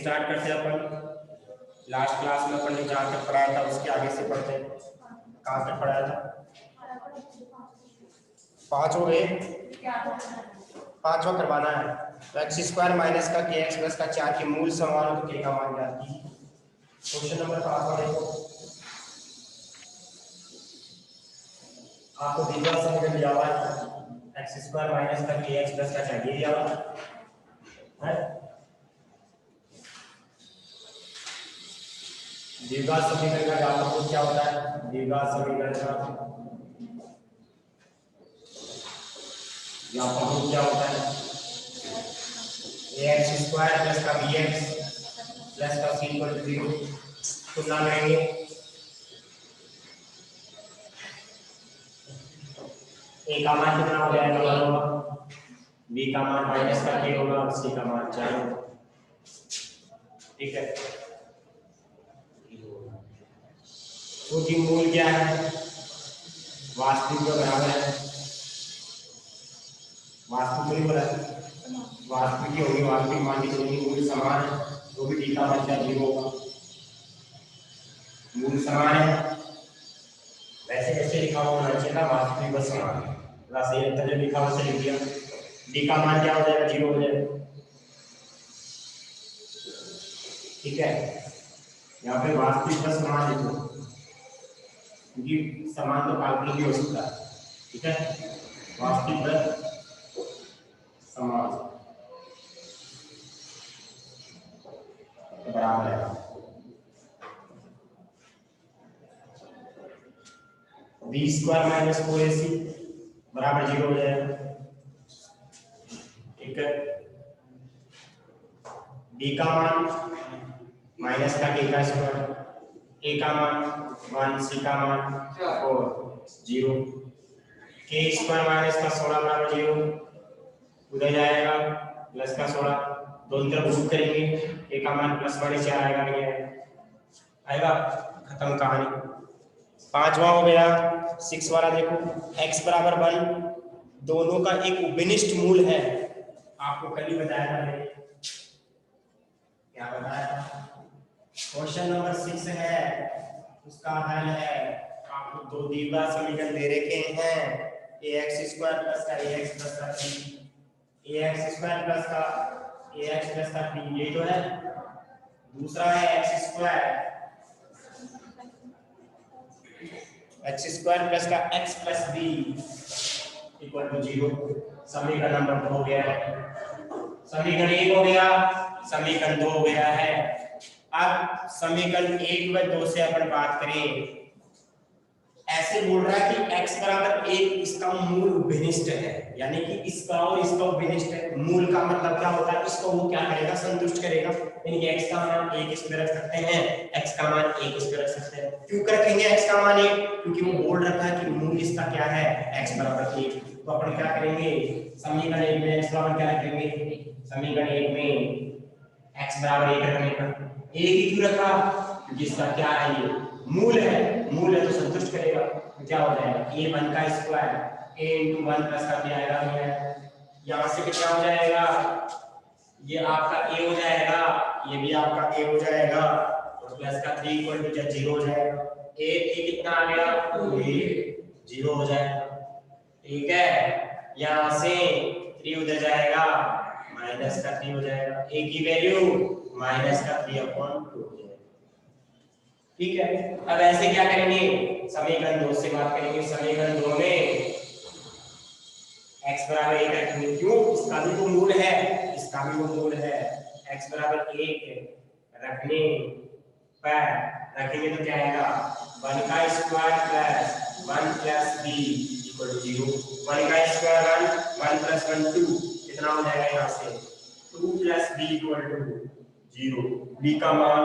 Start करते हैं अपन। Last class में अपन ने जहाँ तक पढ़ाया था उसके आगे से पढ़ते हैं। कहाँ तक पढ़ाया था? 5 हो गए, 5वां करवाना है। तो एक्स स्क्वायर माइनस का के एक्स प्लस का 4 के मूल समान हो तो के का मान ज्ञात कीजिए। क्वेश्चन नंबर 5 देखो, आपको दिया समीकरण दिया हुआ है एक्स स्क्वायर माइनस का के एक्स प्लस का 4 दिया हुआ है। द्विघात समीकरण का व्यापक क्या होता है? द्विघात समीकरण का व्यापक क्या होता है? ax स्क्वायर प्लस का bx प्लस का c इक्वल टू 0। तुलना करेंगे, a का मान कितना हो जाएगा? 1 होगा, b का मान माइनस का k होगा, c का मान 4 होगा। ठीक है, तो की मूल क्या है? वास्तविक के बराबर है। वास्तविक नहीं बोला, वास्तविक की होगी, वास्तविक मान की दोनों मूल समान है तो भी d का मान 0 होगा। मूल समान है, वैसे कैसे लिखा हुआ होना चाहिए था? वास्तविक व समान। बस ये अंतर जो लिखा हुआ से लिख दिया। d का मान क्या हो जाएगा? 0 हो जाएगा। ठीक है, यहाँ पे वास्तविक व समान लिखो क्योंकि समान तो काल्पनिक भी हो सकता है। ठीक है, वास्तविक व समान बराबर है b स्क्वायर माइनस 4ac बराबर 0 हो जाएगा। ठीक है, b का मान माइनस का k का स्क्वायर, a का मान 1, c का मान 4, 0। k स्क्वायर माइनस का 16 बराबर 0, उधर जाएगा प्लस का 16, दोनों तरफ गुणा करेंगे, a का मान प्लस माइनस 4 आएगा, नहीं आएगा? खत्म कहानी। 5वां हो गया। 6 वाला देखो, x बराबर 1 दोनों का एक उपनिष्ठ मूल है। आपको कल ही बताया था मैंने, क्या बताया था? क्वेश्चन नंबर 6 है, उसका हल है। आपको दो द्विघात समीकरण दे रखे हैं, ax स्क्वायर प्लस का ax प्लस का b, ax स्क्वायर प्लस का ax प्लस का b, ये तो है। दूसरा है x स्क्वायर प्लस का x plus b equal to 0। समीकरण नंबर 2 हो गया है। समीकरण 1 हो गया, समीकरण 2 हो गया है। अब समीकरण 1 व 2 से अपन बात करें, ऐसे बोल रहा है कि x बराबर 1 इसका मूल उपनिष्ठ है, यानी कि इसका और इसका उपनिष्ठ है। मूल का मतलब क्या होता है? इसको वो क्या करेगा? संतुष्ट करेगा। यानी कि x का मान 1 इस पे रख सकते हैं, x का मान 1 इस पे रख सकते हैं। क्यों रखेंगे x का मान 1? क्योंकि वो बोल रखा है कि मूल इसका क्या है? x बराबर 1। तो अपन क्या करेंगे? समीकरण 1 में x बराबर क्या रखेंगे? समीकरण 1 में x बराबर 1 रखने पर 1 ही क्यों रखा? क्योंकि इसका क्या है? ये मूल है, मूल है तो संतुष्ट करेगा। तो क्या हो जाएगा? a1 का स्क्वायर a into 1 प्लस का क्या आएगा? यहाँ से कितना हो जाएगा? ये आपका a हो जाएगा, ये भी आपका a हो जाएगा, और प्लस का 3 इक्वल टू 0 हो जाएगा। a कितना आ गया? a 0 हो जाएगा। ठीक है, यहाँ से 3 उधर जाएगा, माइनस का 3 हो जाएगा। a की वैल्यू माइनस का 3/2 हो जाएगा। ठीक है, अब ऐसे क्या करेंगे? समीकरण 2 से बात करेंगे। समीकरण 2 में x बराबर 1 रखेंगे। क्यों? इसका भी तो मूल है, इसका भी वो मूल है। x बराबर 1 रखने पर रखेंगे तो क्या आएगा? 1 का square plus 1 plus b equal to 0। 1 का स्क्वायर 1 प्लस 1 2, कितना हो जाएगा? यहाँ से 2 plus b equal to 0। b का मान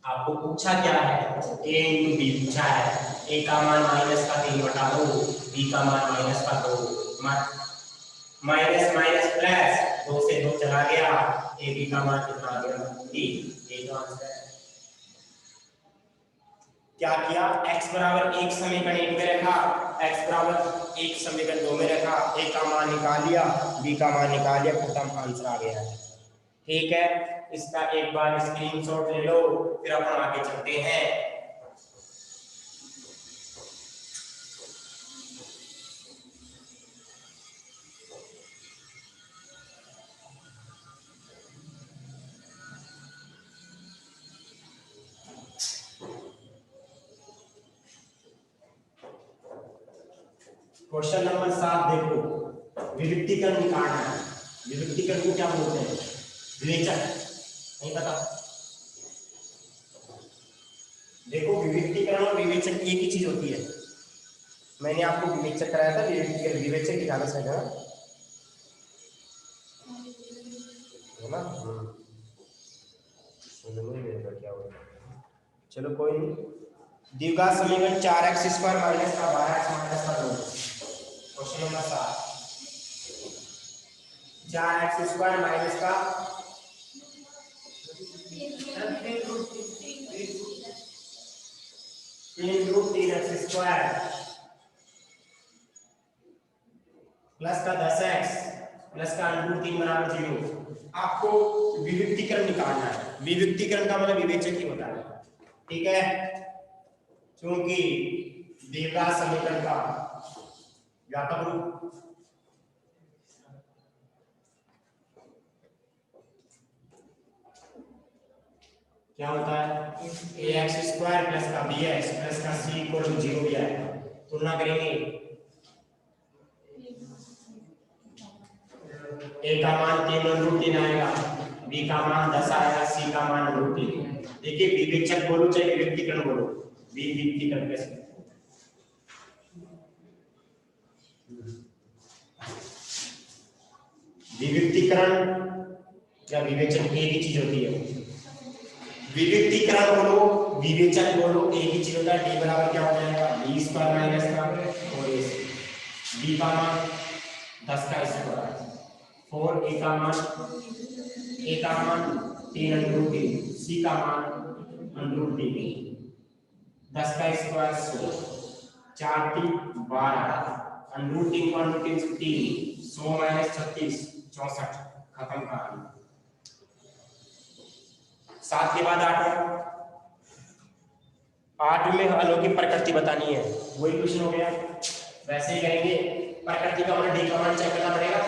आपको पूछा क्या है? a into b पूछा है। a का मान माइनस का 3/2, b का मान माइनस का 2, माइनस माइनस प्लस 2 से 2 चला गया, a b का मान कितना आ गया? 3। ये तो आंसर है। क्या किया? x बराबर 1 समीकरण 1 में रखा, x बराबर 1 समीकरण 2 में रखा, a का मान निकाल लिया, b का मान निकाल लिया, खत्म, आंसर आ गया है। ठीक है, इसका एक बार स्क्रीनशॉट ले लो, फिर अपन आगे चलते हैं। क्वेश्चन नंबर 7 देखो, विविक्तीकरण निकालना है। विविक्तीकरण को क्या बोलते हैं? विवेचन, नहीं पता? देखो, विविक्तीकरण और विवेचन एक ही चीज होती है। मैंने आपको विवेचन कराया था, विवेचन की ज्यादा सही है ना? क्या होगा, चलो कोई नहीं। द्विघात समीकरण 4x² - का 12x - का 2। क्वेश्चन नंबर 7, 4x² - का 3√3x² प्लस का 10x प्लस का √3 बराबर 0। आपको विविक्तीकरण निकालना है। विविक्तीकरण का मतलब विवेचन ही होता है, ठीक है? क्योंकि द्विघात समीकरण का व्यापक रूप क्या होता है? ax² प्लस का bx प्लस का c = 0 दिया है। तुलना करेंगे, a का मान 3√3 आएगा, b का मान 10 आएगा, c का मान √3। देखिए, विवेचक बोलो चाहे विविक्तीकरण बोलो, विविक्तीकरण कैसे? विविक्तीकरण या विवेचन एक ही चीज होती है। विविक्तीकरण बोलो, विवेचन बोलो, एक ही चीज होता है। d बराबर क्या हो जाएगा? b² - का और b का मान 10 का स्क्वायर, और a का मान 3√3, c का मान √3, 10 का स्क्वायर 100, 4 3 12, √3 3 100 - 36 64, खत्म कहानी। 7 के बाद 8 में हलों की प्रकृति बतानी है। वही क्वेश्चन हो गया, वैसे ही करेंगे। प्रकृति का मतलब डी का मान चेक करना पड़ेगा।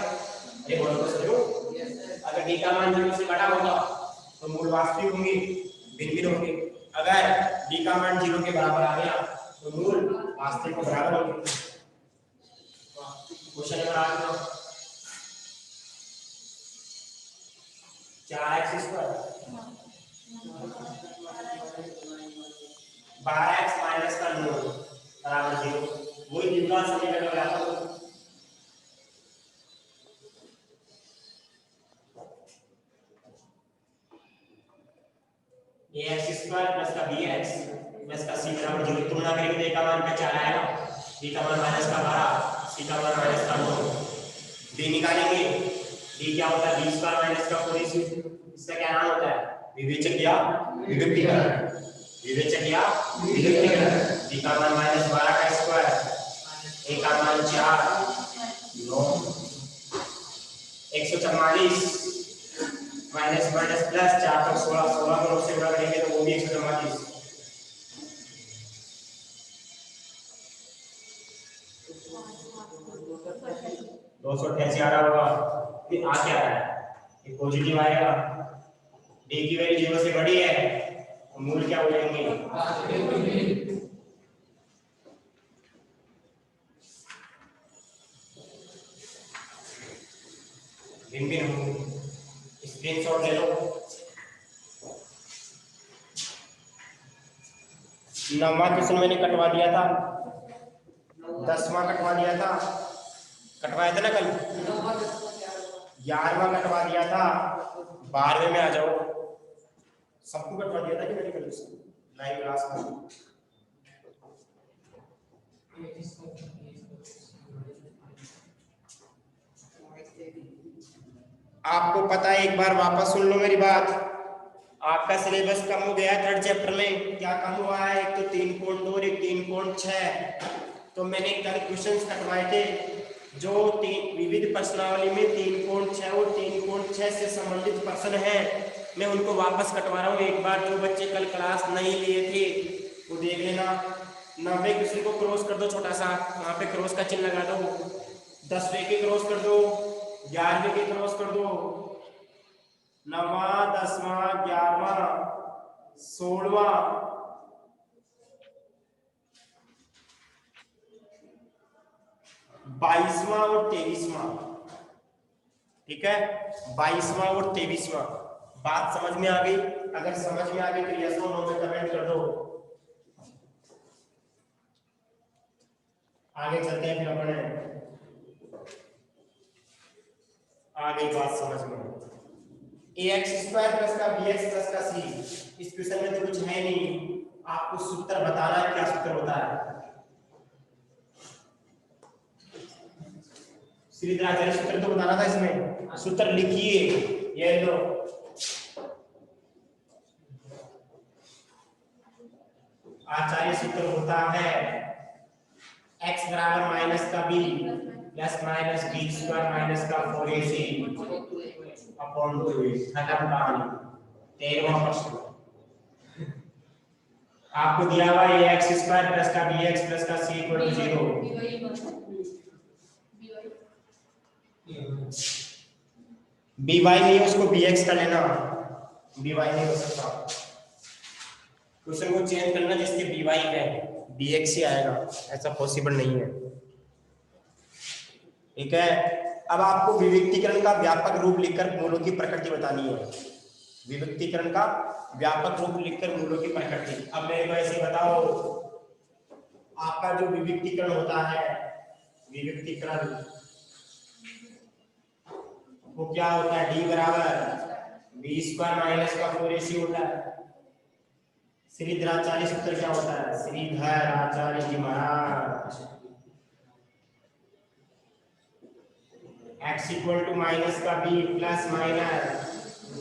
ये बोलो तो समझो, अगर डी का मान 0 से बड़ा होगा तो मूल वास्तविक होंगे, भिन्न होंगे। अगर डी का मान 0 के बराबर आ गया तो मूल वास्तविक को बराबर होंगे। क्वेश्चन नंबर 8 में 4x² 12x - का 9 बराबर 0। वही द्विघात समीकरण हो जाता है। ax² प्लस का bx प्लस का c बराबर 0। तुलना करेंगे, a का मान का 4 आएगा, b का मान -का 12, c का मान -का 9। d निकालेंगे, d क्या होता है? b² - का 4ac। इसका क्या नाम होता है? विवेचक या विविक्तीकरण। विवेचक या विविक्तीकरण। b का मान -12 का स्क्वायर, a का मान 4 9, 144 माइनस माइनस प्लस 4 तो 16 16 को से गुणा करेंगे तो वो भी 144। 288 आ रहा होगा। ये आ क्या रहा है? ये पॉजिटिव आएगा। d की वैल्यू 0 से बड़ी है तो मूल क्या हो जाएंगे? भिन्न होंगे। स्क्रीनशॉट ले लो। 9वां क्वेश्चन मैंने कटवा दिया था, 10वां कटवा दिया था, कटवाया था ना कल। 11वां कटवा दिया था, 12वें में आ जाओ। सबको कटवा दिया था कि मैंने कल लाइव क्लास में? आपको पता है, एक बार वापस सुन लो मेरी बात। आपका सिलेबस कम हो गया है 3rd चैप्टर में। क्या कम हुआ है? एक तो 3.2 और एक 3.6। तो मैंने कल क्वेश्चंस कटवाए थे जो तीन विविध प्रश्नावली में 3.6 और 3.6 से संबंधित प्रश्न हैं, मैं उनको वापस कटवा रहा हूँ। एक बार जो बच्चे कल क्लास नहीं लिए थे वो देख लेना। 90 क्वेश्चन को क्रॉस कर दो, छोटा सा वहां पे क्रॉस का चिन्ह लगा दो। 10वें के क्रॉस कर दो, 11वें के क्रॉस कर दो, 9वां 10वां 11वां 16वां 22वां और 23वां। ठीक है, 22वां और 23वां। बात समझ में आ गई? अगर समझ में आ गई तो यस और नो में कमेंट कर दो। आगे चलते हैं फिर अपने। आ गई बात समझ में? ax² प्लस का bx प्लस का c, इस क्वेश्चन में तो कुछ है नहीं, आपको सूत्र बताना है। क्या सूत्र होता है? श्रीधराचार्य सूत्र तो बताना था इसमें। सूत्र लिखिए, ये लो। आचार्य सूत्र होता है x बराबर माइनस का b plus minus b square minus का 4ac अपॉन 2a। खत्म कहानी। 13वां प्रश्न आपको दिया हुआ है ax² प्लस का bx प्लस का c इक्वल टू 0। by नहीं, उसको bx कर लेना। by नहीं हो सकता, क्वेश्चन को चेंज करना जिसके by है, bx ही आएगा, ऐसा पॉसिबल नहीं है। ठीक है, अब आपको विविक्तीकरण का व्यापक रूप लिखकर मूलों की प्रकृति बतानी है। विविक्तीकरण का व्यापक रूप लिखकर मूलों की प्रकृति। अब मेरे को ऐसे बताओ, आपका जो विविक्तीकरण होता है, विविक्तीकरण वो क्या होता है? d बराबर b स्क्वायर माइनस का 4ac होता है। श्रीधराचार्य सूत्र क्या होता है? श्रीधराचार्य जी महाराज x इक्वल टू माइनस का b plus minus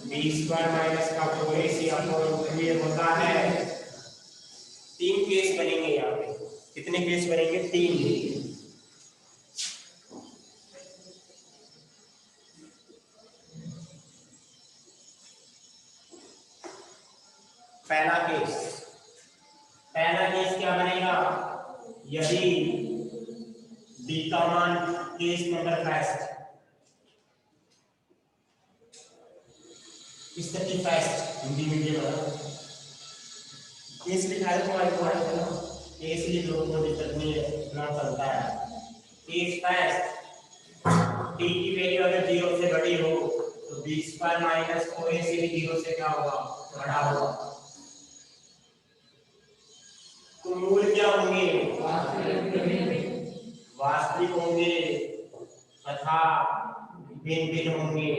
b square minus का 4ac अपॉन 2a होता है। 3 केस बनेंगे यहाँ पे। कितने केस बनेंगे? 3। पहला केस क्या बनेगा? यदि d का मान केस नंबर फर्स्ट, स्थिति फर्स्ट, हिंदी मीडियम केस लिखा है तुम्हारे को, केस लिख लो, कोई दिक्कत नहीं है, इतना चलता है। केस फर्स्ट, d की वैल्यू अगर 0 से बड़ी हो तो b स्क्वायर माइनस 4ac भी 0 से क्या होगा? बड़ा होगा। तो मूल क्या होंगे? वास्तविक होंगे तथा भिन्न भिन्न होंगे।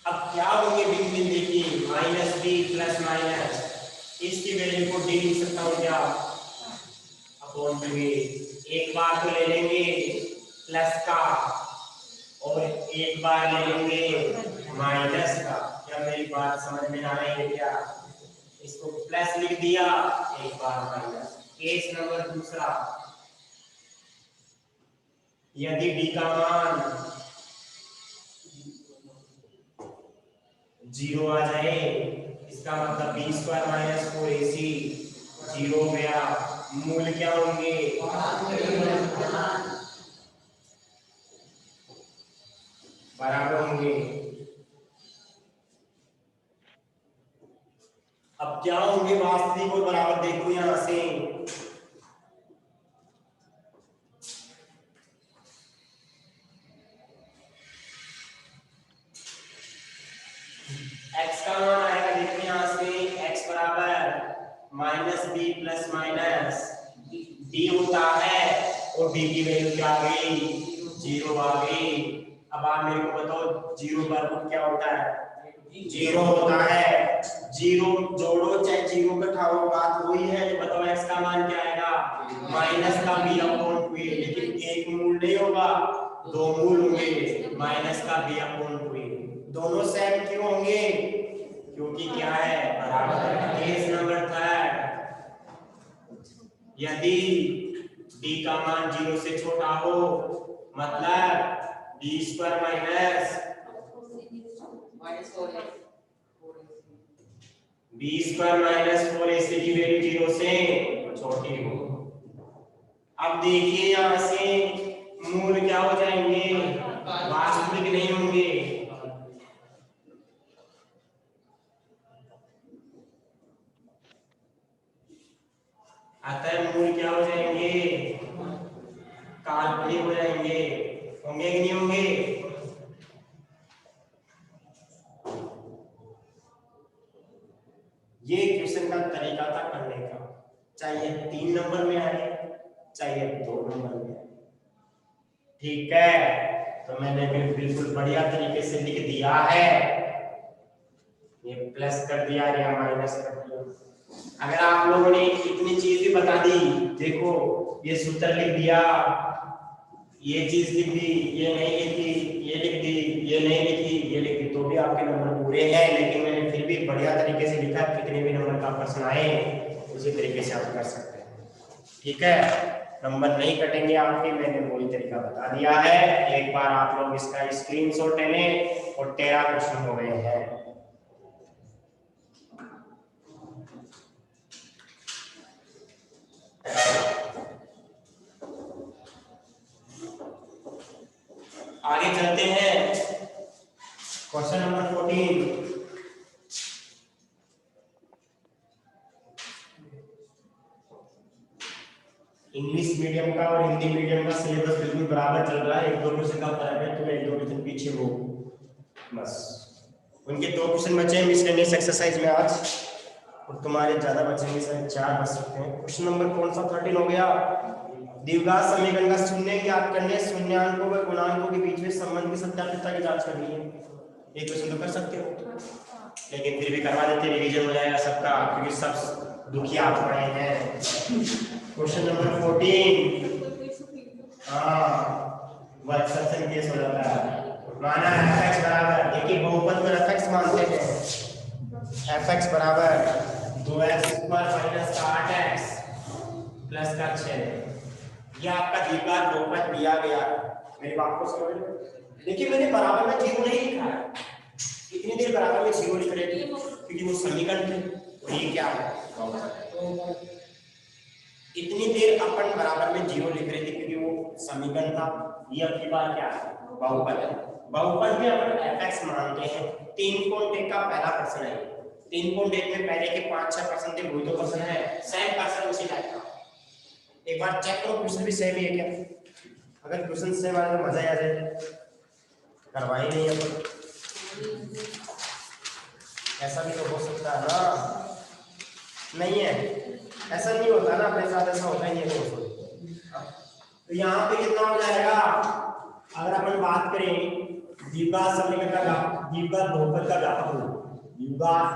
अब क्या होंगे भिन्न भिन्न? देखिए, माइनस b प्लस माइनस, इसकी वैल्यू को d लिख सकता हूं क्या? Upon 2a। एक बार तो ले लेंगे प्लस का और एक बार ले लेंगे माइनस का। क्या मेरी बात समझ में आ रही है क्या? इसको प्लस लिख दिया, एक बार माइनस। केस नंबर दूसरा, यदि d का मान 0 आ जाए, इसका मतलब b स्क्वायर माइनस 4ac 0 हो गया। मूल क्या होंगे? बराबर होंगे। अब क्या होंगे वास्तविक और बराबर? देखो यहां से x का मान आएगा, देखो यहां से x बराबर minus b plus minus d होता है और d की वैल्यू क्या आ गई? 0 आ गई। अब आप मेरे को बताओ 0 का रूट क्या होता है? 0 होता है। 0 जोड़ो चाहे 0 घटाओ, बात वही है। तो बताओ x का मान क्या आएगा? माइनस का b अपॉन 2a। लेकिन एक मूल नहीं होगा, 2 मूल होंगे। माइनस का b अपॉन 2a दोनों सेम क्यों होंगे? क्योंकि क्या है? बराबर है। केस नंबर 3, यदि d का मान 0 से छोटा हो, मतलब d square minus b square minus 4ac की वैल्यू 0 से छोटी हो। अब देखिए यहां से मूल क्या हो जाएंगे, वास्तविक नहीं होंगे। अतः मूल क्या हो जाएंगे, काल्पनिक हो जाएंगे। होंगे कि नहीं होंगे? ये क्वेश्चन का तरीका था करने का, चाहे 3 नंबर में आए चाहे 2 नंबर में आए। ठीक है, तो मैंने बिल्कुल बढ़िया तरीके से लिख दिया है, ये प्लस कर दिया या माइनस कर दिया। अगर आप लोगों ने इतनी चीज भी बता दी, देखो ये सूत्र लिख दिया, ये चीज लिख दी, ये नहीं लिखी, ये लिख दी, ये नहीं लिखी, ये लिख दी, तो भी आपके नंबर पूरे हैं। लेकिन मैंने फिर भी बढ़िया तरीके से लिखा, कितने भी नंबर का प्रश्न आए उसी तरीके से आप कर सकते हैं। ठीक है, नंबर नहीं कटेंगे आपके, मैंने वही तरीका बता दिया है। एक बार आप लोग इसका स्क्रीनशॉट ले लें और 13 क्वेश्चन हो गए हैं। आगे चलते हैं, क्वेश्चन नंबर 14। इंग्लिश मीडियम का और हिंदी मीडियम का सिलेबस बिल्कुल बराबर चल रहा है, 1-2 क्वेश्चन का फर्क है, तो 1-2 क्वेश्चन पीछे हो बस। उनके 2 क्वेश्चन बचे हैं मिसलेनियस एक्सरसाइज में आज, और तुम्हारे ज्यादा बचेंगे, शायद 4 बच सकते हैं। क्वेश्चन नंबर कौन सा 13 हो गया, द्विघात समीकरण का शून्य ज्ञात करने, शून्याङ्कों व गुणांकों के बीच में संबंध की सत्यापितता की जांच करनी है। एक क्वेश्चन तो कर सकते हो, लेकिन फिर भी करवा देते, रिवीजन हो जाएगा सबका, क्योंकि सब दुखी आप पढ़े हैं। क्वेश्चन नंबर 14, हाँ वह एक्सेप्शन केस हो जाता है। माना fx बराबर, देखिए बहुपद पर fx मानते हैं, fx बराबर 2x square minus 8x plus का 6। यह आपका द्विघात बहुपद दिया गया, मेरी बात को समझ लो। देखिए मैंने बराबर में 0 नहीं लिखा है, इतनी देर बराबर में 0 लिख रहे थे क्योंकि वो समीकरण थे, और ये क्या है, इतनी देर अपन बराबर में 0 लिख रहे थे क्योंकि वो समीकरण था। ये अब की बात क्या है, बहुपद है। बहुपद में अपन fx मानते हैं। 3.1 का पहला प्रश्न है, 3.1 में पहले के 5-6 प्रश्न थे, वही तो प्रश्न है, सेम प्रश्न उसी टाइप का। एक बार चेक करो क्वेश्चन भी सेम ही है क्या, अगर क्वेश्चन सेम आए तो मजा आ जाए, करवाई नहीं अपन, ऐसा भी तो हो सकता है ना, नहीं है ऐसा नहीं होता ना, अपने साथ ऐसा होता ही नहीं है। तो यहाँ पे कितना हो जाएगा, अगर अपन बात करें द्विघात समीकरण का, द्विघात बहुपद का व्यापक रूप, द्विघात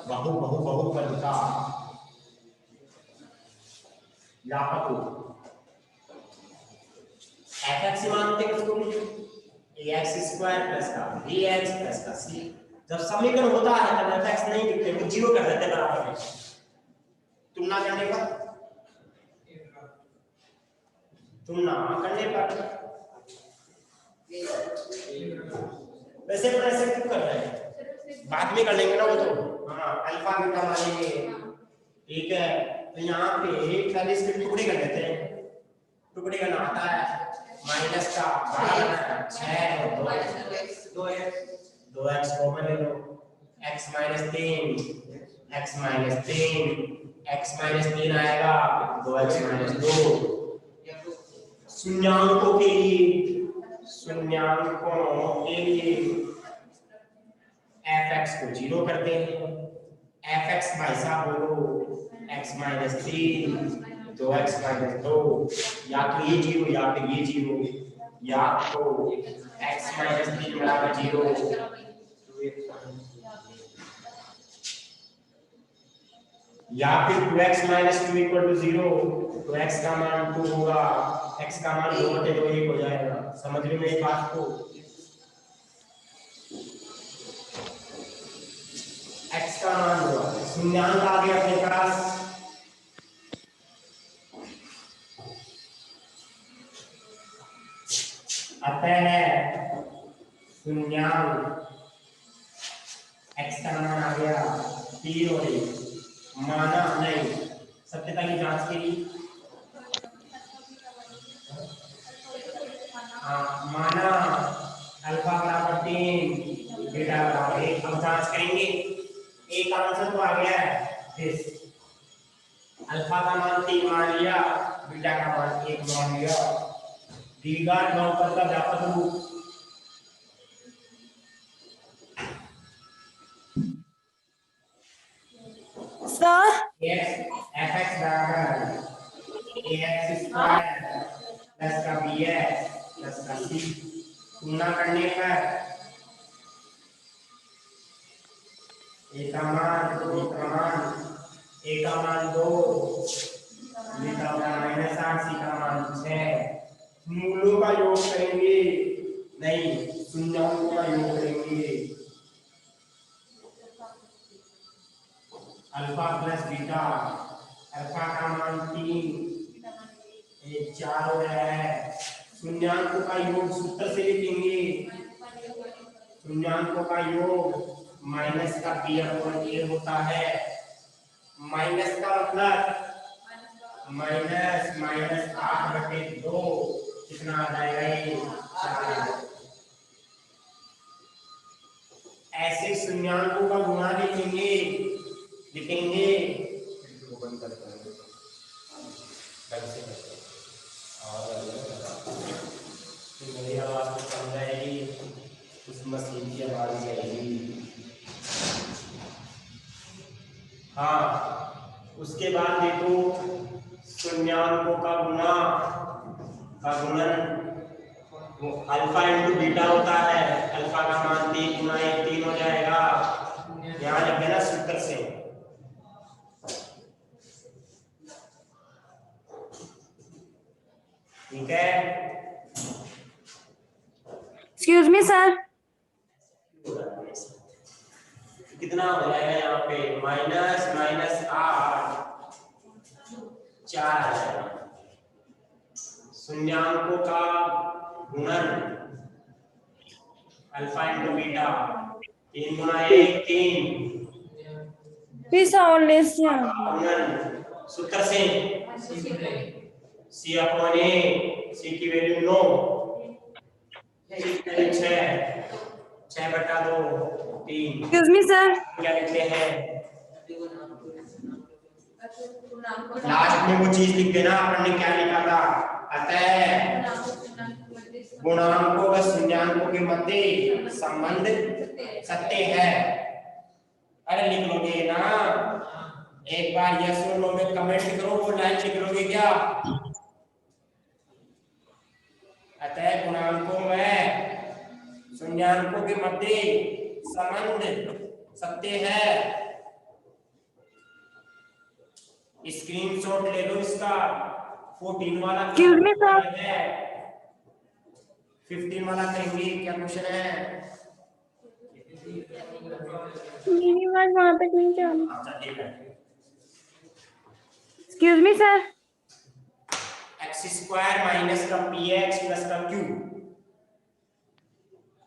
बहुपद का व्यापक रूप, fx मानते हैं उसको भी, ax स्क्वायर प्लस का bx प्लस का c। जब समीकरण होता है तब fx नहीं लिखते, वो 0 कर देते बराबर में। तुलना करने पर, तुलना करने पर वैसे अपन ऐसे क्यों कर रहे हैं, बाद में कर लेंगे ना वो तो, हाँ अल्फा बीटा मानेंगे। ठीक है, तो यहाँ पे पहले इसके टुकड़े कर देते हैं, टुकड़े करना आता है, माइनस का 6 और 2x कॉमन ले लो, x माइनस 3 आएगा, 2x माइनस 2। शून्याङ्कों के लिए fx को 0 करते हैं, fx भाई साहब बोलो x माइनस 3, 2x माइनस 2, या तो ये 0 या फिर ये 0, या तो x माइनस 3 बराबर 0, या फिर 2x माइनस 2 इक्वल टू 0, तो x का मान 2 होगा, x का मान 2/2 1 हो जाएगा। समझ रहे मेरी बात को, x का मान होगा, शून्याङ्क आ गया अपने पास, शून्याङ्क x का मान आ गया 3 और 1, माना नहीं, सत्यता की जांच के लिए माना अल्फा बराबर 3, बीटा बराबर 1। अब जांच करेंगे, एक आंसर तो आ गया है, दिस अल्फा का मान 3 मान लिया, बीटा का मान 1 मान लिया। द्विघात बहुपद का व्यापक रूप सर fx बराबर ax स्क्वायर प्लस का bx प्लस का c, तुलना करने पर a का मान b का मान, a का मान 2, b का मान -8, c का मान 6। मूलों का योग करेंगे, नहीं शून्याङ्कों का योग करेंगे। अल्फा प्लस बीटा, अल्फा का मान 3, 4 हो गया है। शून्याङ्कों का योग सूत्र से लिखेंगे, शून्याङ्कों का योग माइनस का b/a होता है। माइनस का मतलब माइनस 8/2, कितना आ जाएगा ये 4। ऐसे शून्याङ्कों का गुणा लिखेंगे मेरी आवाज को समझाएगी, उस मशीन की आवाज जाएगी। हाँ, उसके बाद देखो शून्याङ्कों का गुणन वो अल्फा इंटू बीटा होता है। अल्फा का मान 3 गुना 1 3 हो जाएगा, यहाँ लिख देना सूत्र से। ठीक है, एक्सक्यूज मी सर, कितना हो जाएगा यहाँ पे माइनस 8 4 आ जाएगा। शून्याङ्कों का गुणन अल्फा इंटू बीटा 3 गुना 1 3, गुणन सूत्र से c/a, c की वैल्यू 9, 6/2 3। एक्सक्यूज मी सर, क्या लिखते हैं, लास्ट में वो चीज लिख देना अपन ने क्या लिखा था। अतः गुणांकों व शून्याङ्कों के मध्य संबंध सत्य है। अरे लिख लोगे ना, एक बार यस और नो में कमेंट करो, वो लाइन लिख लोगे क्या। अतः गुणांकों व शून्याङ्कों के मध्य संबंध सत्य है। स्क्रीनशॉट ले लो इसका, 14 वाला है, 15 वाला करेंगे। क्या क्वेश्चन है, मेरी आवाज वहां पे नहीं जा रही। अच्छा ठीक है। Excuse me sir, x² minus का px प्लस का q,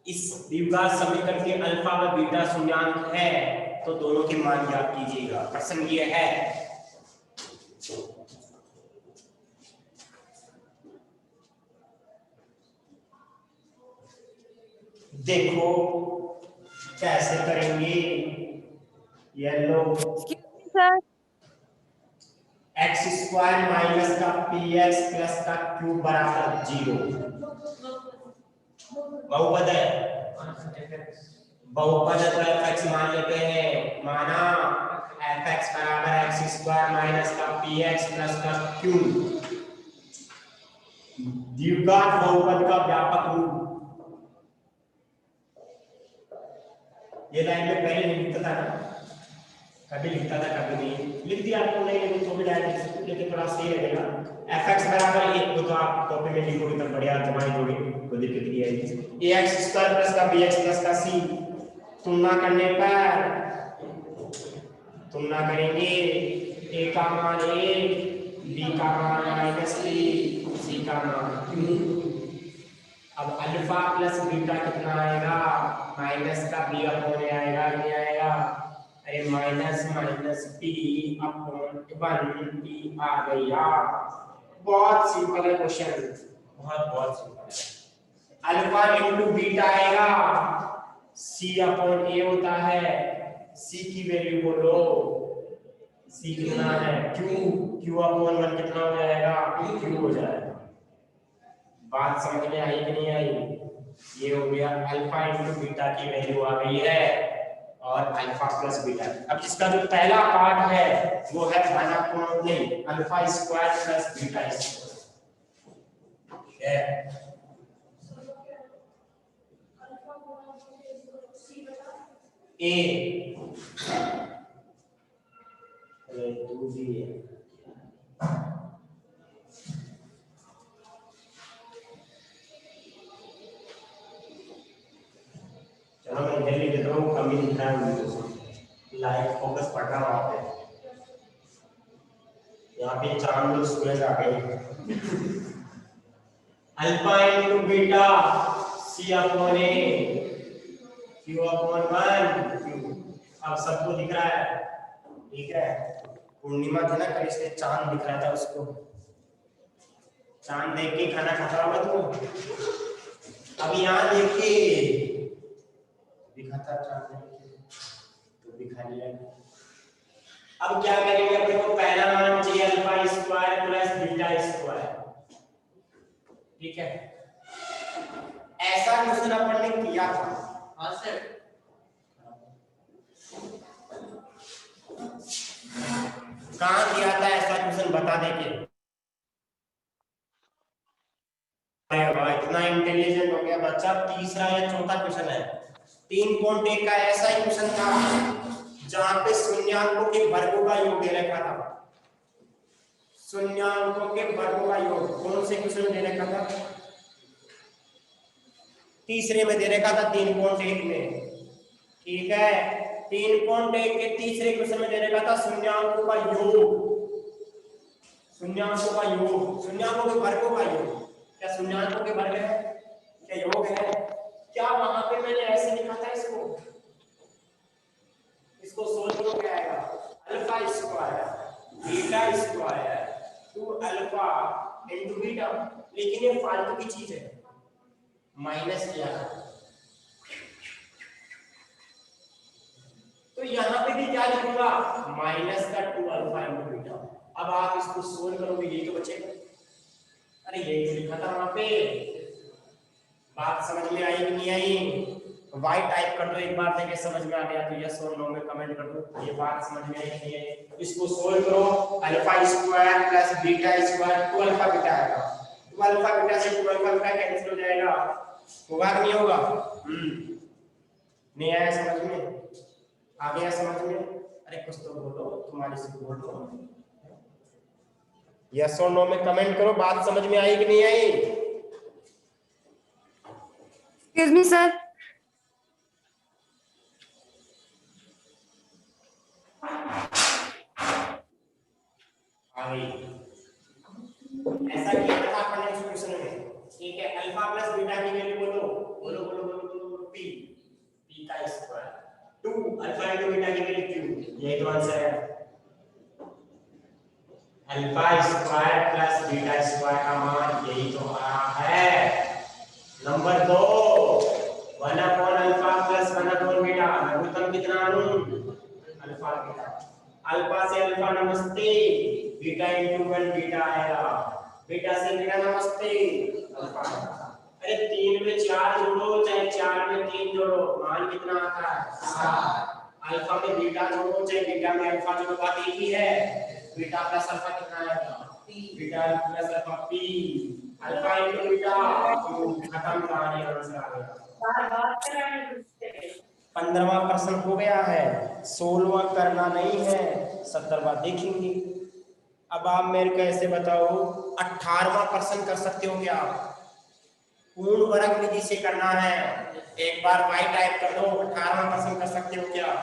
इस द्विघात समीकरण के अल्फा व बीटा शून्याङ्क है, तो दोनों के मान ज्ञात कीजिएगा। प्रश्न ये है, देखो कैसे करेंगे। येलो सर x² माइनस का px प्लस का q बराबर 0 बहुपद है, बहुपद तो fx मान लेते हैं, माना fx बराबर x² माइनस का px प्लस का q। द्विघात बहुपद का व्यापक रूप, ये लाइन में पहले नहीं लिखता था ना, कभी लिखता था कभी नहीं लिख दिया आपको, नहीं लिखो तो भी डायरेक्ट लेके थोड़ा सही रहेगा। fx बराबर 1 तो आप कॉपी में लिखोगे तो बढ़िया जमा दोगे, कोई दिक्कत नहीं आएगी। ax² प्लस का bx प्लस का c, तुलना करने पर तुलना करेंगे, a का मान 1, b का मान -3, c का मान 2। अब अल्फा प्लस बीटा कितना आएगा, माइनस का बी अपॉन ए आएगा, नहीं आएगा? अरे माइनस माइनस बी अपॉन 1 आ गया। बहुत सिंपल है क्वेश्चन, बहुत बहुत सिंपल है। अल्फा इंटू बीटा आएगा, सी अपॉन ए होता है। सी की वैल्यू बोलो, सी कितना है, क्यू, क्यू अपॉन 1 कितना हो जाएगा, क्यू हो जाएगा। बात समझ में आई कि नहीं आई? ये हो गया अल्फा इंटू बीटा की वैल्यू आ गई है, और अल्फा प्लस बीटा। अब इसका जो पहला पार्ट है वो है 1 अपॉन नहीं, alpha square plus beta square है। ए टू बी है, चलो मैं इधर लिख देता हूँ, कमी दिख रहा है मुझे, लाइट फोकस पड़ रहा है वहाँ पे। यहाँ पे चांद और सूरज आ गए। अल्फा इंटू बीटा सी अपॉन ए क्यू अपॉन 1 क्यू। अब सबको दिख रहा है, ठीक है? पूर्णिमा थी ना कल, इसलिए चांद दिख रहा था उसको, चांद देख के खाना खाता होगा तुम। अब यहाँ देखिए दिखाता चांद तो दिखा लिया। अब क्या करेंगे, अपने को पहला मान चाहिए alpha square plus beta square, ठीक है? ऐसा क्वेश्चन अपन ने किया था। हाँ सर, कहाँ किया था ऐसा क्वेश्चन, बता दे के। इतना इंटेलिजेंट हो गया बच्चा, तीसरा या चौथा क्वेश्चन है। 3.1 का ऐसा ही क्वेश्चन था जहां पे शून्याङ्कों के वर्गों का योग दे रखा था। शून्याङ्कों के वर्गों का योग कौन से क्वेश्चन में दे रखा था? तीसरे में दे रखा था, 3.1 में, ठीक है? 3.1 के तीसरे क्वेश्चन में दे रखा था शून्याङ्कों का योग, शून्याङ्कों का योग, शून्याङ्कों के वर्गों का योग। क्या शून्याङ्कों के वर्ग है, क्या योग है? क्या वहां पे मैंने ऐसे लिखा था इसको? इसको सोल्व करो, क्या आएगा? Alpha square beta square two alpha into beta. लेकिन ये फालतू की चीज है, माइनस किया है, तो यहाँ पे भी क्या लिखूंगा, माइनस का 2 अल्फा इनटू बीटा। अब आप इसको सोल्व करोगे, यही तो बचेगा। अरे यही तो लिखा था वहां पे। बात समझ में आई कि नहीं आई? वाई टाइप कर दो एक बार, देखे समझ में आ गया तो यस और नो में कमेंट कर दो, ये बात समझ में आई कि नहीं आई? इसको सोल्व करो, alpha square plus beta square 2 alpha beta आएगा। 2 अल्फा बीटा से 2 अल्फा बीटा कैंसिल हो जाएगा, होगा कि नहीं होगा? नहीं आया समझ में? आ गया समझ में? अरे कुछ तो बोलो, तुम्हारी से बोल दो, यस और नो में कमेंट करो। बात समझ में आई कि नहीं आई? Excuse me sir. ऐसा किया था अपन ने क्वेश्चन में, ठीक है? अल्फा प्लस बीटा की वैल्यू बोलो बोलो बोलो बोलो बोलो, पी, पी का स्क्वायर 2 अल्फा इनटू बीटा की वैल्यू क्यू। यही तो आंसर है, alpha square plus beta square का मान यही तो आ रहा है। Number 2 1 upon alpha plus 1 upon beta, लघुत्तम कितना लूं? Alpha beta. अल्फा से अल्फा नमस्ते, बीटा इनटू 1 बीटा आएगा, बीटा से बीटा नमस्ते, अल्फा। अरे 3 में 4 जोड़ो चाहे 4 में 3 जोड़ो, मान कितना आता है? 7। अल्फा में बीटा जोड़ो चाहे बीटा में अल्फा जोड़ो, बात एक ही है। बीटा प्लस अल्फा कितना आएगा? Beta plus alpha P, alpha into beta, खत्म कहानी, आंसर आ गया। 15वां प्रश्न हो गया है, 16वां करना नहीं है, 17वां देखेंगे। अब आप मेरे को ऐसे बताओ, 18वां प्रश्न कर सकते हो क्या? पूर्ण वर्ग विधि से करना है, एक बार वाई टाइप कर दो। 18वां प्रश्न कर सकते हो क्या?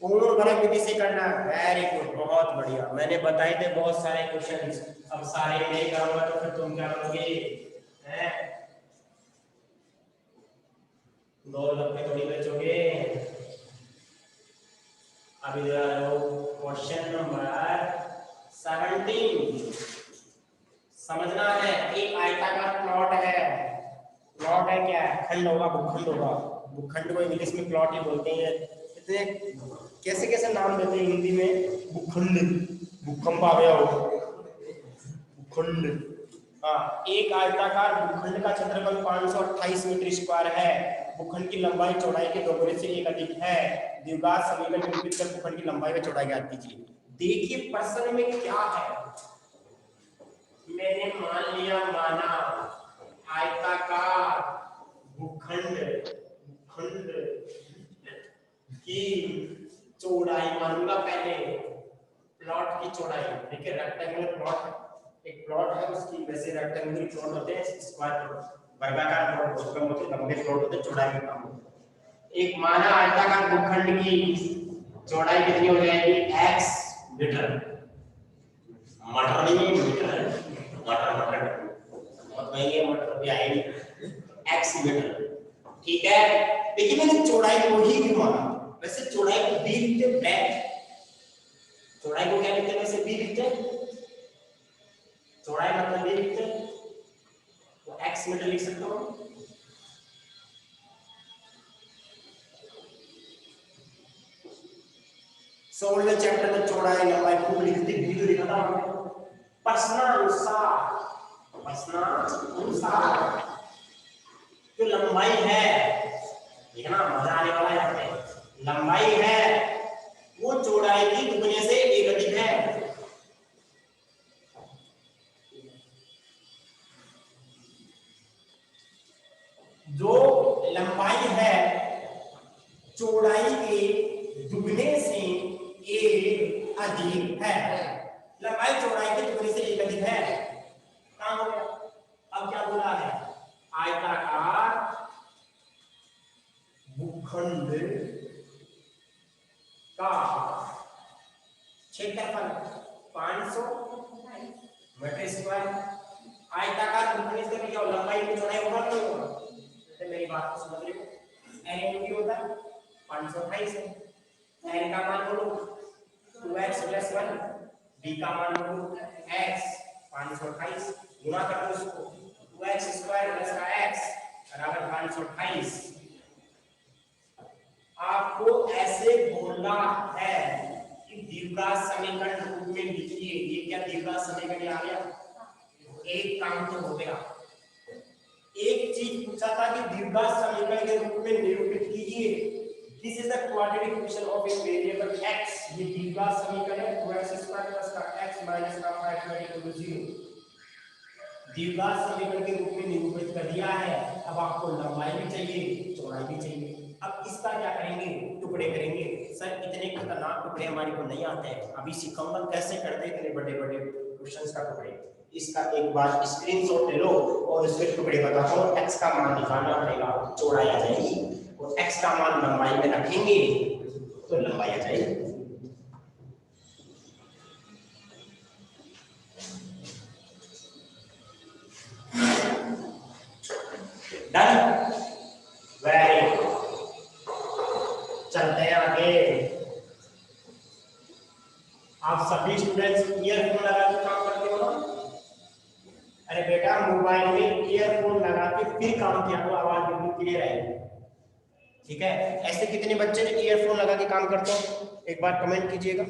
पूर्ण वर्ग विधि से करना। वेरी गुड, बहुत बढ़िया। मैंने बताए थे बहुत सारे क्वेश्चंस, अब सारे नहीं करूंगा तो फिर तुम क्या करोगे हैं? दो लफ्जे थोड़ी बचोगे। अभी क्वेश्चन नंबर 17 समझना है। एक आयताकार प्लॉट है। प्लॉट है क्या? खंड होगा, भूखंड होगा। भूखंड को इंग्लिश में प्लॉट ही बोलते हैं। इतने कैसे कैसे नाम देते हैं हिंदी में। भूखंड, भूकंप आ गया हो, भूखंड। हाँ, एक आयताकार भूखंड का क्षेत्रफल 528 मीटर स्क्वायर है। भूखंड की लंबाई चौड़ाई के दोगुने से एक अधिक है। द्विघात समीकरण निरूपित कर भूखंड की लंबाई व चौड़ाई ज्ञात कीजिए। देखिए प्रश्न में क्या है। मैंने मान लिया, माना आयताकार भूखंड, भूखंड की चौड़ाई मानूंगा पहले, प्लॉट की चौड़ाई। देखिए रेक्टेंगुलर प्लॉट, एक प्लॉट है उसकी, वैसे रेक्टेंगुलर प्लॉट होते हैं, स्क्वायर प्लॉट, वर्गाकार प्लॉट बहुत कम होते हैं, लंबे प्लॉट होते हैं, चौड़ाई में कम होती है। एक माना आयताकार भूखंड की चौड़ाई कितनी हो जाएगी? x metre. मटर नहीं, मीटर, मटर मटर बहुत महंगे मटर भी आएगी। x मीटर, ठीक है। देखिए मैंने चौड़ाई को ही क्यों माना? वैसे चौड़ाई को b लिखते हैं, बैक। चौड़ाई को क्या लिखते हैं? वैसे b लिखते हैं, चौड़ाई मतलब b लिखते हैं, तो x मीटर लिख सकता हूं। सोलह चैप्टर में चौड़ाई लंबाई खूब लिखती, भी तो लिखा था हमने। प्रश्नानुसार, प्रश्नानुसार जो लंबाई है, देखना मजा आने वाला है यहाँ पे। लंबाई है वो चौड़ाई की दुगने से एक अधिक है। जो लंबाई है चौड़ाई के दुगने से एक अधिक है। लंबाई चौड़ाई के दुगने से एक अधिक है। काम हो गया। अब क्या बोला है? आयताकार भूखंड का क्षेत्रफल 500 मीटर स्क्वायर। आयताकार भूखंड से क्या लंबाई की चौड़ाई होगा नहीं होगा? जैसे मेरी बात को समझ रहे हो, n क्या होता है? 528 है। n का मान बोलो 2x + 1, b का मान बोलो x 528, गुणा कर दो इसको, 2x² + का x बराबर 528। आपको ऐसे बोलना है कि द्विघात समीकरण रूप में लिखिए। ये क्या द्विघात समीकरण आ गया? एक काम तो हो गया। एक चीज पूछा था कि द्विघात समीकरण के रूप में निरूपित कीजिए। This is the quadratic equation of a variable x। ये द्विघात समीकरण है, 2x² + का x - का 5 = 0। द्विघात समीकरण के रूप में निरूपित कर दिया है। अब आपको लंबाई भी चाहिए, चौड़ाई भी चाहिए। अब इसका क्या करेंगे? टुकड़े करेंगे। सर इतने खतरनाक टुकड़े हमारे को नहीं आते हैं, अभी सिखाऊंगा कैसे करते हैं इतने बड़े बड़े क्वेश्चंस का टुकड़े। इसका एक बार स्क्रीनशॉट ले लो और इसके टुकड़े बताता हूँ। x का मान निकालना पड़ेगा, चौड़ाई आ जाएगी, और x का मान लंबाई में रखेंगे तो लंबाई आ जाएगी। Done, very good. चलते हैं आगे। आप सभी स्टूडेंट्स ईयरफोन लगा के काम करते हो ना? अरे बेटा मोबाइल में ईयरफोन लगा के फिर काम किया तो आवाज बिल्कुल क्लियर आएगी, ठीक है। ऐसे कितने बच्चे जो ईयरफोन लगा के काम करते हो एक बार कमेंट कीजिएगा।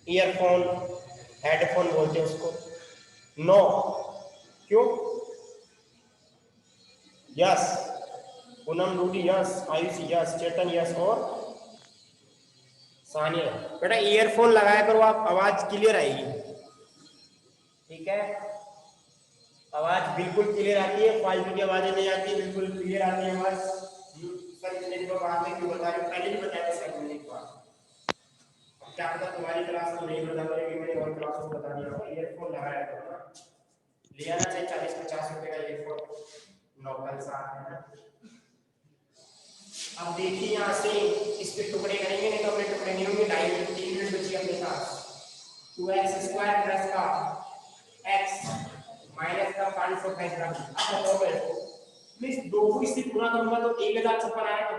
ईयरफोन, हेडफोन बोलते हैं उसको। नो, क्यों? Yes, Poonam Rudi yes, Ayushi yes, Chetan yes, और सानिया। बेटा ईयरफोन लगाया करो आप, आवाज क्लियर आएगी, ठीक है। आवाज बिल्कुल क्लियर आती है, फालतू की आवाजें नहीं आती, बिल्कुल क्लियर आती है आवाज। सर इतने दिनों बाद में क्यों बता रहे हो? पहले भी बताया था सर मैंने एक बार। क्या पता तुम्हारी क्लास में नहीं बता पाएगी, मैंने और क्लास में बता दिया होगा। ईयरफोन लगाया करो ना, ले आना चाहिए 40-50 रुपए का ईयरफोन, लोकल साथ है ना। अब देखिए यहाँ से इसके टुकड़े करेंगे, नहीं तो अपने टुकड़े नहीं होंगे। 3 मिनट बची अपने पास। 2x² प्लस का x माइनस का 528 ग्राम। अब बताओ मेरे को प्लीज, दो को इससे गुणा करूंगा तो 1056 आएगा।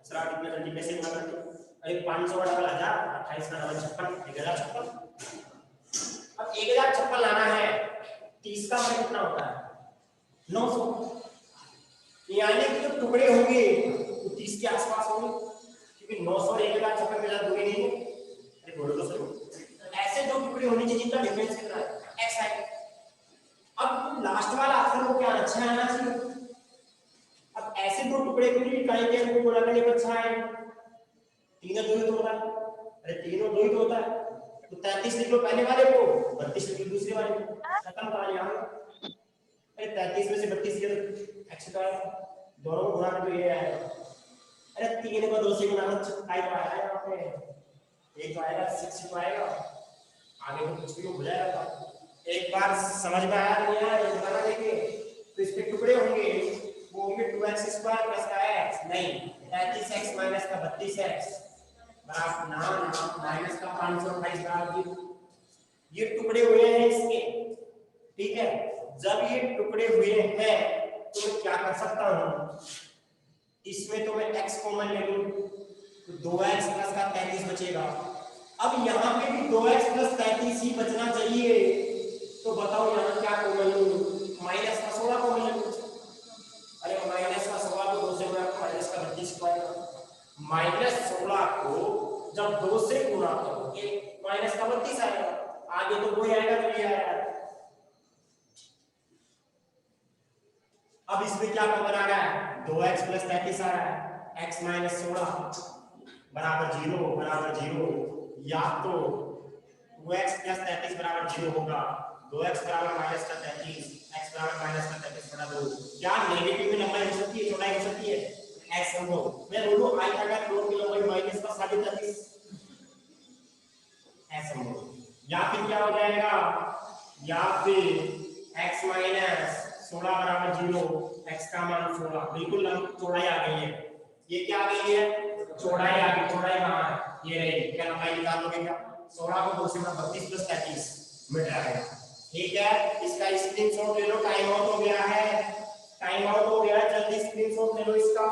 असरा कितने जल्दी कैसे गुणा करते हो? अरे 500 का डबल 1000, 28 का डबल 56, 1056। अब 1056 लाना है, 30 का मतलब कितना होता है? 900। यानी कि जो टुकड़े होंगे वो 30 के आसपास होंगे, क्योंकि 900 और 1056 मिला दूरी नहीं है। अरे बोलो तो सही। ऐसे दो टुकड़े होने चाहिए जिनका डिफरेंस कितना है? x है। अब लास्ट वाला अक्षर को क्या अच्छा आना चाहिए। अब ऐसे दो टुकड़े को निकालेंगे, उनको गुणा करने पर अच्छा है। 3 और 2 तो होता है। अरे 3 और 2 तो होता है, तो 33 लिख लो पहले वाले को, 32 लिख लो दूसरे वाले को, खत्म कहानी। अरे 33 में से 32 के x का दोनों को गुणा करके ये आएगा। अरे 3 को 2 से गुणा करो, 27 तो आएगा यहाँ पे, एक तो आएगा 6 तो आएगा, आगे तो कुछ भी हो जाएगा। एक बार समझ में आया नहीं आया दोबारा देखिए। तो इसके टुकड़े होंगे, वो होंगे 2x² प्लस का x, नहीं 33x माइनस का 32x बराबर ना माइनस का 528 बराबर। ये टुकड़े हुए हैं इसके, ठीक है। जब ये टुकड़े हुए हैं तो मैं क्या कर सकता हूं, इसमें तो मैं x कॉमन ले लूं, तो 2x प्लस का 33 बचेगा। अब यहाँ पे भी 2x प्लस 33 ही बचना चाहिए, तो बताओ यहाँ क्या कॉमन लूं? माइनस का 16 कॉमन ले लूं। अरे माइनस का 16 को 2 से गुणा करो, माइनस का 32 को आएगा। माइनस 16 को जब 2 से गुणा करोगे माइनस का 32 आएगा, आगे तो कोई आएगा तो ये आएगा। अब इसमें क्या कॉमन आ रहा है? 2x प्लस 33 आ रहा है, x माइनस 16 बराबर 0 या तो 2x प्लस 33 बराबर 0 होगा, 2x बराबर माइनस का 33, x बराबर माइनस का 33 बटा 2। क्या नेगेटिव में लंबाई हो सकती है, चौड़ाई हो सकती है? x हो, मैं बोलूं आयताकार फ्लोर की लंबाई माइनस का 33.5 ऐसा हो, या फिर क्या हो जाएगा, या फिर x माइनस 16 बराबर 0, x का मान 16, बिल्कुल चौड़ाई आ गई है। ये क्या आ गई है? चौड़ाई आ गई। चौड़ाई कहां है? ये रही। क्या लंबाई निकाल लोगे क्या? 16 को 2 से गुणा 32 प्लस 33 मीटर आएगा, ठीक है। इसका स्क्रीनशॉट ले लो, टाइम आउट हो गया है, टाइम आउट हो गया, जल्दी स्क्रीनशॉट ले लो इसका।